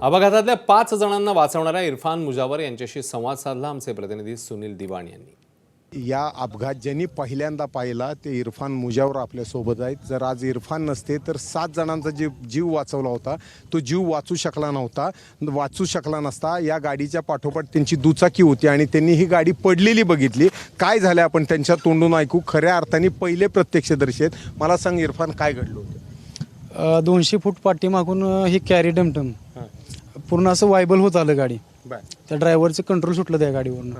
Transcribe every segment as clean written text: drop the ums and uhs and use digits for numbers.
अपघातातल्या 5 जणांना वाचवणाऱ्या इरफान मुजावर यांच्याशी संवाद साधला आमचे प्रतिनिधी सुनील दिवाण यांनी। या अपघात ज्यांनी पहिल्यांदा पाहिला ते इरफान मुजावर आपल्यासोबत आहेत। जर आज इरफान नसते तर 7 जणांचा जीव वाचवला होता, तो जीव वाचू शकला नसता। या गाडीच्या पाठोपाठ त्यांची दुचाकी होती आणि त्यांनी ही गाडी पडलेली बघितली। काय झालं आपण त्यांच्या तोंडून ऐकू। खऱ्या अर्थाने पहिले प्रत्यक्षदर्शी आहेत। मला सांग इरफान, काय घडलं होतं? 200 फूट पाठीमागून ही कॅरी डमटम पूर्ण असं वायबल होत आलं गाडी। त्या ड्रायव्हरचं कंट्रोल सुटलं त्या गाडीवरून।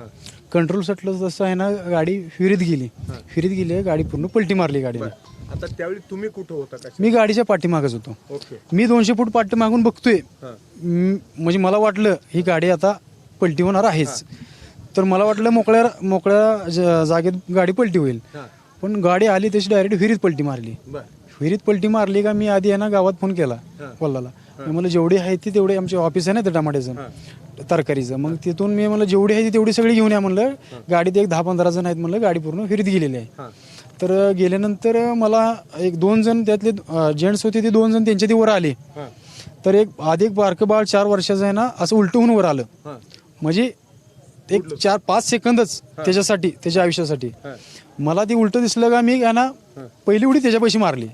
कंट्रोल सुटलं तसं आहे ना, गाडी फिरीत गेली गाडी पूर्ण पलटी मारली गाडीने। आता त्यावेळी तुम्ही कुठे होता? मी गाडीच्या पाठीमागच होतो। मी 200 फूट पाठीमागून बघतोय, म्हणजे मला वाटलं ही गाडी आता पलटी होणार आहेच। तर मला वाटलं मोकळ्या जागेत गाडी पलटी होईल, पण गाडी आली तशी डायरेक्ट विहिरीत पलटी मारली। विहिरीत पलटी मारली का मी आधी आहे ना गावात फोन केला कोल्हाला। मला जेवढी आहे ती तेवढे, आमचे ऑफिस आहे ना ते टमाट्याचं तरकारीचं, मग तिथून मी मला जेवढी आहे ती तेवढी सगळी घेऊन या म्हणलं। गाडीत एक 10-15 जण आहेत म्हणलं, गाडी पूर्ण फिरीत गेलेली आहे। तर गेल्यानंतर मला 1-2 जण त्यातले जेंट्स होते, ते 2 जण त्यांच्या ती वर आले। तर एक बारकं बाळ 4 वर्षाचं आहे ना, असं उलट होऊन वर आलं। म्हणजे एक 4-5 सेकंदच त्याच्यासाठी, त्याच्या आयुष्यासाठी। मला ती उलट दिसलं का मी ना पहिली उडी त्याच्यापाशी मारली।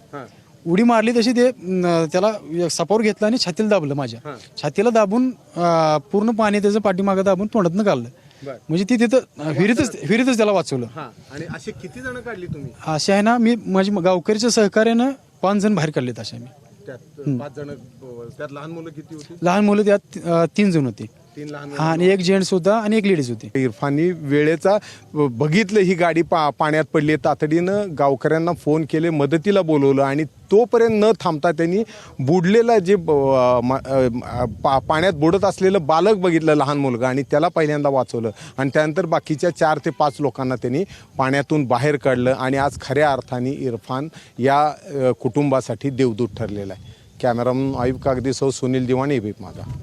उडी मारली तशी ते त्याला सपावर घेतला आणि छातीला दाबलं। माझ्या छातीला दाबून पूर्ण पाणी त्याचं पाठीमागं दाबून तोंडातनं काढलं। म्हणजे ती तिथं विहिरीतच त्याला वाचवलं। आणि असे किती जण काढली तुम्ही? असे आहे ना, मी माझ्या गावकरीच्या सहकार्यानं 5 जण बाहेर काढलेत। असे मी त्यात 5 जण, त्यात लहान मुलं किती होती? लहान मुलं त्यात 3 जण होते। 3 लहान, आणि एक जेंट्स होता आणि एक लेडीज होती। इरफाननी वेळेचा बघितलं ही गाडी पाण्यात पडली, तातडीनं गावकऱ्यांना फोन केले, मदतीला बोलवलं आणि तोपर्यंत न थांबता त्यांनी बुडलेला जे पाण्यात बुडत असलेलं बालक बघितलं, लहान मुलगा, आणि त्याला पहिल्यांदा वाचवलं। आणि त्यानंतर बाकीच्या 4 ते 5 लोकांना त्यांनी पाण्यातून बाहेर काढलं। आणि आज खऱ्या अर्थाने इरफान या कुटुंबासाठी देवदूत ठरलेला आहे। कॅमेरामन आयुब कागदीसह सुनील दिवाण, एबीपी माझा।